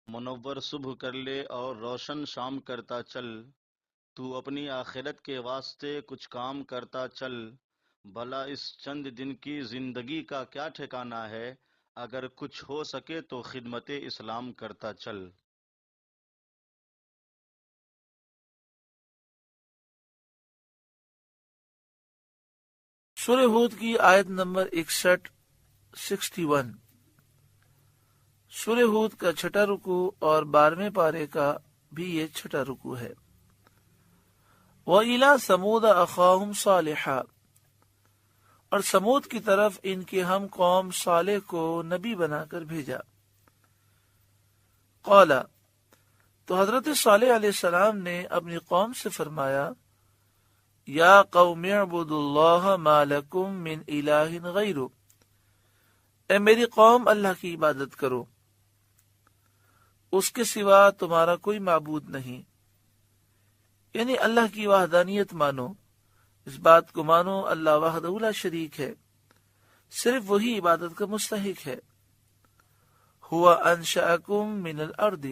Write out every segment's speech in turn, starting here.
منور صبح کر لے اور روشن شام کرتا چل، تو اپنی آخرت کے واسطے کچھ کام کرتا چل، بھلا اس چند دن کی زندگی کا کیا ٹھکانہ ہے، اگر کچھ ہو سکے تو خدمت اسلام کرتا چل۔ سورہ ہود کی آیت نمبر 61 سورہ ہود کا چھٹا رکوع اور 12ویں پارے کا بھی یہ چھٹا رکوع ہے۔ وَإِلَى ثَمُودَ أَخَاهُمْ صَالِحًا، اور سمود کی طرف ان کے ہم قوم صالح کو نبی بنا کر بھیجا۔ قَالَ، تو حضرت صالح علیہ السلام نے اپنی قوم سے فرمایا، یا قوم اعبدوا اللہ ما لکم من الہ غیرہ، اے میری قوم اللہ کی عبادت کرو، اس کے سوا تمہارا کوئی معبود نہیں، یعنی اللہ کی وحدانیت مانو، اس بات کو مانو اللہ وحدہ لا شریک ہے، صرف وہی عبادت کا مستحق ہے۔ ہوا انشأکم من الارض،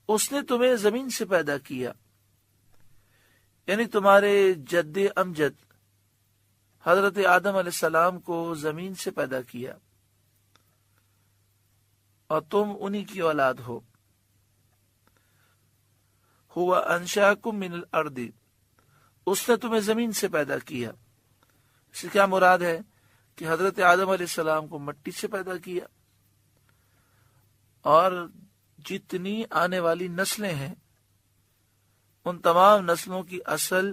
اس نے تمہیں زمین سے پیدا کیا، یعنی تمہارے جد امجد حضرت آدم علیہ السلام کو زمین سے پیدا کیا اور تم انہی کی اولاد ہو۔ ہوا انشأکم من الارض، اس نے تمہیں زمین سے پیدا کیا، اس سے کیا مراد ہے کہ حضرت آدم علیہ السلام کو مٹی سے پیدا کیا، اور جتنی آنے والی نسلیں ہیں ان تمام نسلوں کی اصل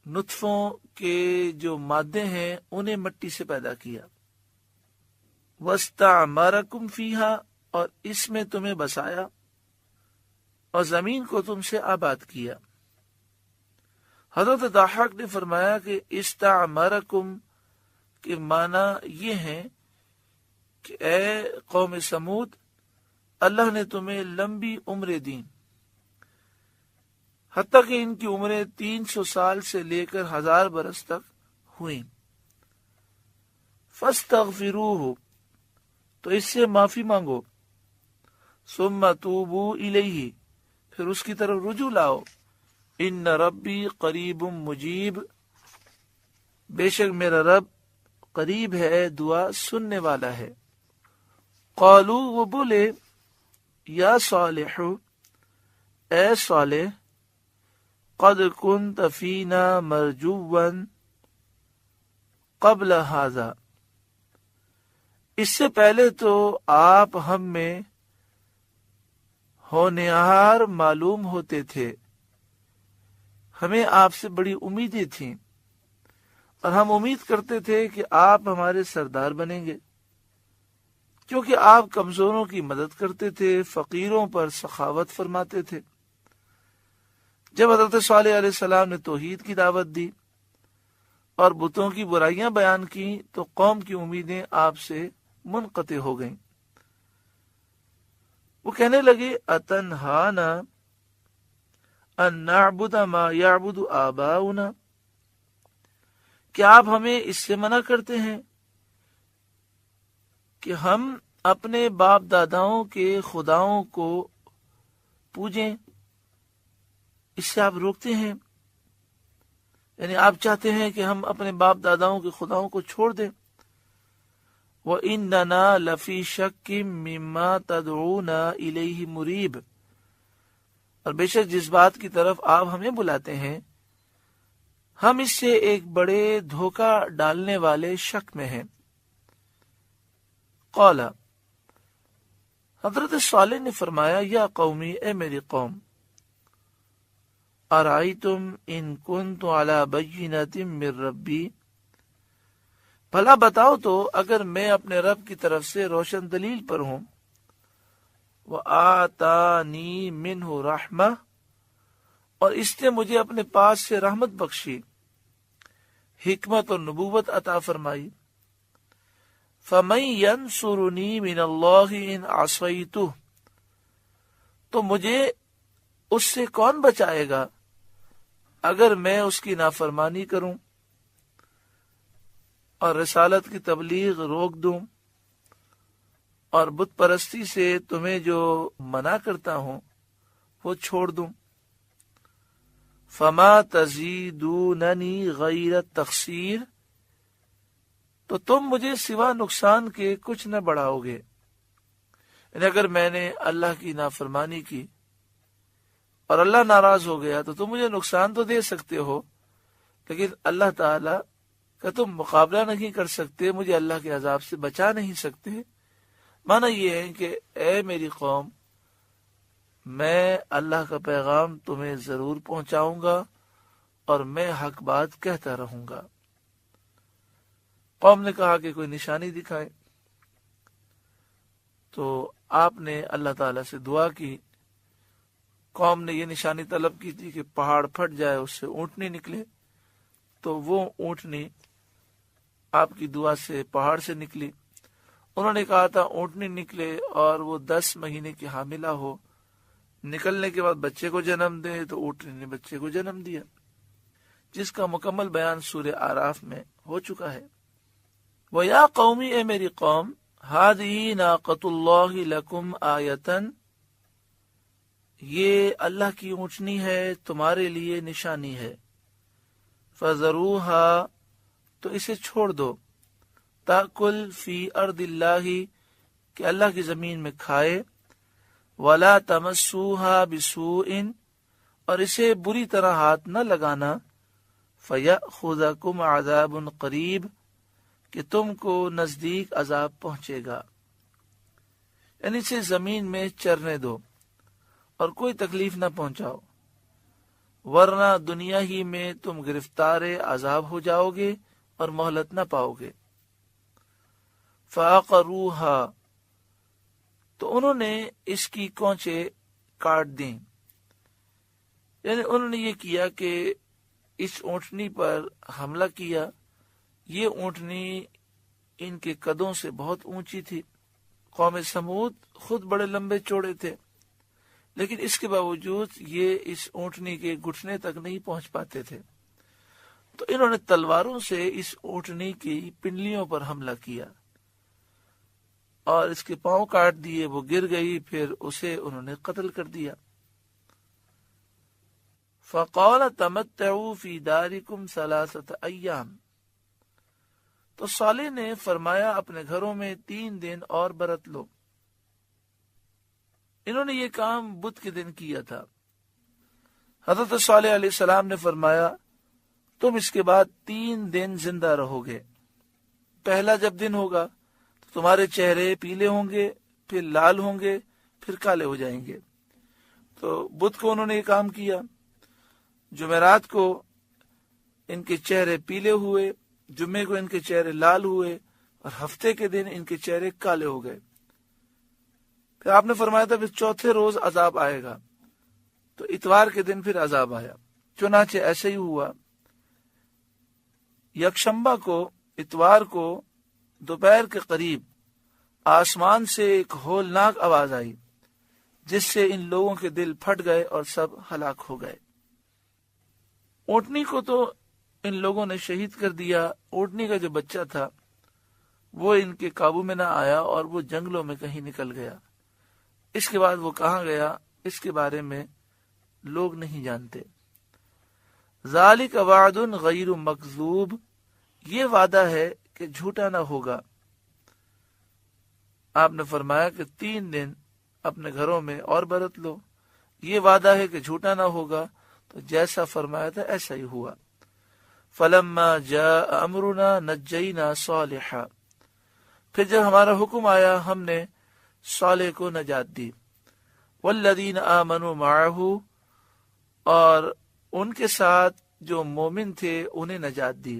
نطفوں کے جو مادے ہیں انہیں مٹی سے پیدا کیا۔ وَاسْتَعْمَرَكُمْ فِيهَا، اور اس میں تمہیں بسایا اور زمین کو تم سے آباد کیا۔ حضرت ضحاک نے فرمایا کہ استعمرکم کے معنی یہ ہیں کہ اے قوم سمود، اللہ نے تمہیں لمبی عمریں دیں، حتیٰ کہ ان کی عمریں 300 سال سے لے کر 1000 برس تک ہوئیں۔ فاستغفروہ، تو اس سے معافی مانگو، ثم توبوا الیہ، پھر اس کی طرف رجوع لاؤ، ان ربی قریب مجیب، بے شک میرا رب قریب ہے، دعا سننے والا ہے۔ قالو، وہ بولے، یا صالح، اے صالح، قد كنت فینا مرجوا قبل هذا، اس سے پہلے تو آپ ہم میں ہونہار معلوم ہوتے تھے، ہمیں آپ سے بڑی امیدیں تھیں اور ہم امید کرتے تھے کہ آپ ہمارے سردار بنیں گے، کیونکہ آپ کمزوروں کی مدد کرتے تھے، فقیروں پر سخاوت فرماتے تھے۔ جب حضرت صالح علیہ السلام نے توحید کی دعوت دی اور بتوں کی برائیاں بیان کی تو قوم کی امیدیں آپ سے منقطع ہو گئیں۔ وہ کہنے لگے، اتنہانا ان نعبد ما یعبد آباؤنا، کیا آپ ہمیں اس سے منع کرتے ہیں کہ ہم اپنے باپ داداؤں کے خداؤں کو پوجیں؟ اس سے آپ روکتے ہیں، یعنی آپ چاہتے ہیں کہ ہم اپنے باپ داداؤں کے خداؤں کو چھوڑ دیں۔ وَإِنَّنَا لَفِي شَكٍّ مِّمَّا تَدْعُونَا إِلَيْهِ مُرِيبٍ، اور بے شک جس بات کی طرف آپ ہمیں بلاتے ہیں ہم اس سے ایک بڑے دھوکہ ڈالنے والے شک میں ہیں۔ قال، حضرت صالح نے فرمایا، یا قومی، اے میری قوم، ارائیتم ان کنت علی بینۃ من ربی، بھلا بتاؤ تو اگر میں اپنے رب کی طرف سے روشن دلیل پر ہوں، وآتانی منہ رحمہ، اور اس نے مجھے اپنے پاس سے رحمت بخشی، حکمت اور نبوت عطا فرمائی، فمن ینصرنی من اللہ ان عصیتہ، تو مجھے اس سے کون بچائے گا اگر میں اس کی نافرمانی کروں اور رسالت کی تبلیغ روک دوں۔ اور بت پرستی سے تمہیں جو منع کرتا ہوں وہ چھوڑ دوں۔ فما تزیدوننی غیر تقصیر، تو تم مجھے سوا نقصان کے کچھ نہ بڑھاؤ گے۔ یعنی اگر میں نے اللہ کی نافرمانی کی اور اللہ ناراض ہو گیا تو تم مجھے نقصان تو دے سکتے ہو، لیکن اللہ تعالی کا تم مقابلہ نہیں کر سکتے، مجھے اللہ کے عذاب سے بچا نہیں سکتے۔ معنی یہ ہے کہ اے میری قوم، میں اللہ کا پیغام تمہیں ضرور پہنچاؤں گا اور میں حق بات کہتا رہوں گا۔ قوم نے کہا کہ کوئی نشانی دکھائے، تو آپ نے اللہ تعالیٰ سے دعا کی۔ قوم نے یہ نشانی طلب کی تھی کہ پہاڑ پھٹ جائے، اس سے اونٹنی نکلے، تو وہ اونٹنی آپ کی دعا سے پہاڑ سے نکلی۔ انہوں نے کہا تھا اونٹنی نکلے اور وہ 10 مہینے کی حاملہ ہو، نکلنے کے بعد بچے کو جنم دے، تو اونٹنی نے بچے کو جنم دیا، جس کا مکمل بیان سورہ اعراف میں ہو چکا ہے۔ وَيَا قَوْمِ، اے میری قوم، هَذِهِ نَاقَةُ اللَّهِ لَكُمْ آیَةً، یہ اللہ کی اونٹنی ہے، تمہارے لیے نشانی ہے۔ فَذَرُوهَا، تو اسے چھوڑ دو، تَأْكُلْ فِي أَرْضِ اللَّهِ، کہ اللہ کی زمین میں کھائے، وَلَا تَمَسُّوهَا بِسُوءٍ، اور اسے بری طرح ہاتھ نہ لگانا، فَيَأْخُذَكُمْ عَذَابٌ قَرِيبٌ، کہ تم کو نزدیک عذاب پہنچے گا۔ یعنی اسے زمین میں چرنے دو اور کوئی تکلیف نہ پہنچاؤ، ورنہ دنیا ہی میں تم گرفتار عذاب ہو جاؤ گے اور مہلت نہ پاؤ گے۔ فَعَقَرُوهَا، تو انہوں نے اس کی کونچیں کاٹ دیں، یعنی انہوں نے یہ کیا کہ اس اونٹنی پر حملہ کیا۔ یہ اونٹنی ان کے قدوں سے بہت اونچی تھی۔ قوم سمود خود بڑے لمبے چوڑے تھے، لیکن اس کے باوجود یہ اس اونٹنی کے گھٹنے تک نہیں پہنچ پاتے تھے، تو انہوں نے تلواروں سے اس اونٹنی کی پنڈلیوں پر حملہ کیا اور اس کے پاؤں کاٹ دیے، وہ گر گئی، پھر اسے انہوں نے قتل کر دیا۔ فَقَالَ تَمَتَّعُوا فِي دَارِكُمْ 3 أَيَّامٍ، تو صالح نے فرمایا اپنے گھروں میں 3 دن اور برت لو۔ انہوں نے یہ کام بدھ کے دن کیا تھا۔ حضرت صالح علیہ السلام نے فرمایا تم اس کے بعد 3 دن زندہ رہو گے۔ پہلا جب دن ہوگا تو تمہارے چہرے پیلے ہوں گے، پھر لال ہوں گے، پھر کالے ہو جائیں گے۔ تو بدھ کو انہوں نے یہ کام کیا۔ جمعرات کو ان کے چہرے پیلے ہوئے، جمعے کو ان کے چہرے لال ہوئے، اور ہفتے کے دن ان کے چہرے کالے ہو گئے۔ پھر آپ نے فرمایا تھا پھر چوتھے روز عذاب آئے گا، تو اتوار کے دن پھر عذاب آیا۔ چنانچہ ایسے ہی ہوا۔ یکشنبہ کو، اتوار کو دوپہر کے قریب آسمان سے ایک ہولناک آواز آئی، جس سے ان لوگوں کے دل پھٹ گئے اور سب ہلاک ہو گئے۔ اونٹنی کو تو ان لوگوں نے شہید کر دیا۔ اونٹنی کا جو بچہ تھا وہ ان کے قابو میں نہ آیا اور وہ جنگلوں میں کہیں نکل گیا۔ اس کے بعد وہ کہاں گیا اس کے بارے میں لوگ نہیں جانتے۔ ذالک وعد غیر مکذوب، یہ وعدہ ہے کہ جھوٹا نہ ہوگا۔ آپ نے فرمایا کہ 3 دن اپنے گھروں میں اور برت لو، یہ وعدہ ہے کہ جھوٹا نہ ہوگا، تو جیسا فرمایا تھا ایسا ہی ہوا۔ فلما جاء امرنا نجینا صالحا، پھر جب ہمارا حکم آیا ہم نے صالح کو نجات دی۔ والذین آمنوا معه، اور ان کے ساتھ جو مومن تھے انہیں نجات دی۔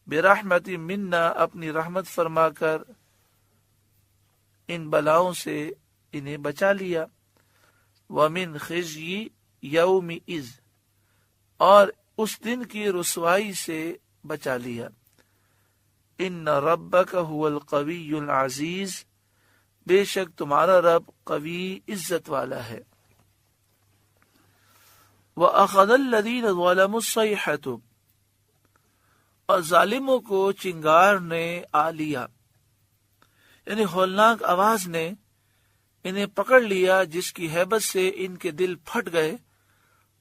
برحمت منا، اپنی رحمت فرما کر ان بلاؤں سے انہیں بچا لیا۔ ومن خزی یومئذ، اور اس دن کی رسوائی سے بچا لیا۔ ان ربک هو القوی العزیز، بے شک تمہارا رب قوی عزت والا ہے۔ وَأَخَذَ الَّذِينَ ظَلَمُوا الصَّيْحَةُ، اور ظالموں کو چنگار نے آ لیا، یعنی ہولناک آواز نے انہیں پکڑ لیا، جس کی ہیبت سے ان کے دل پھٹ گئے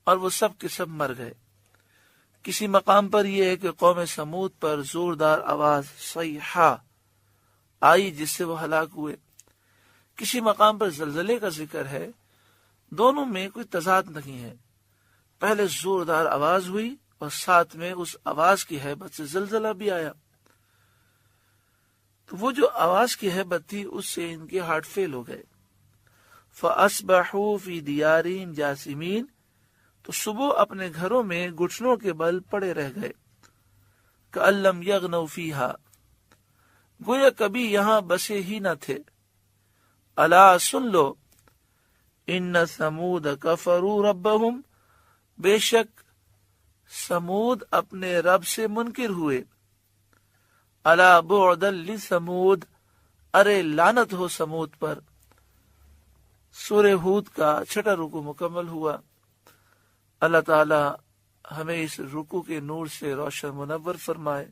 اور وہ سب کے سب مر گئے۔ کسی مقام پر یہ ہے کہ قوم سمود پر زوردار آواز صیحہ آئی جس سے وہ ہلاک ہوئے۔ کسی مقام پر زلزلے کا ذکر ہے۔ دونوں میں کوئی تضاد نہیں ہے، پہلے زوردار آواز ہوئی اور ساتھ میں اس آواز کی ہیبت سے زلزلہ بھی آیا۔ تو وہ جو آواز کی ہیبت تھی اس سے ان کے ہارٹ فیل ہو گئے۔ فَأَصْبَحُوا فِي دِيَارِهِمْ جَاثِمِينَ، تو صبح اپنے گھروں میں گھٹنوں کے بل پڑے رہ گئے۔ كَأَن لَّمْ يَغْنَوْا فِيهَا، گویا کبھی یہاں بسے ہی نہ تھے۔ الا سن لو، ان ثمود کفروا ربهم، بے شک سمود اپنے رب سے منکر ہوئے۔ الا بعدا لثمود، ارے لعنت ہو سمود پر۔ سورہ ہود کا 6واں رکوع مکمل ہوا۔ اللہ تعالی ہمیں اس رکوع کے نور سے روشن منور فرمائے۔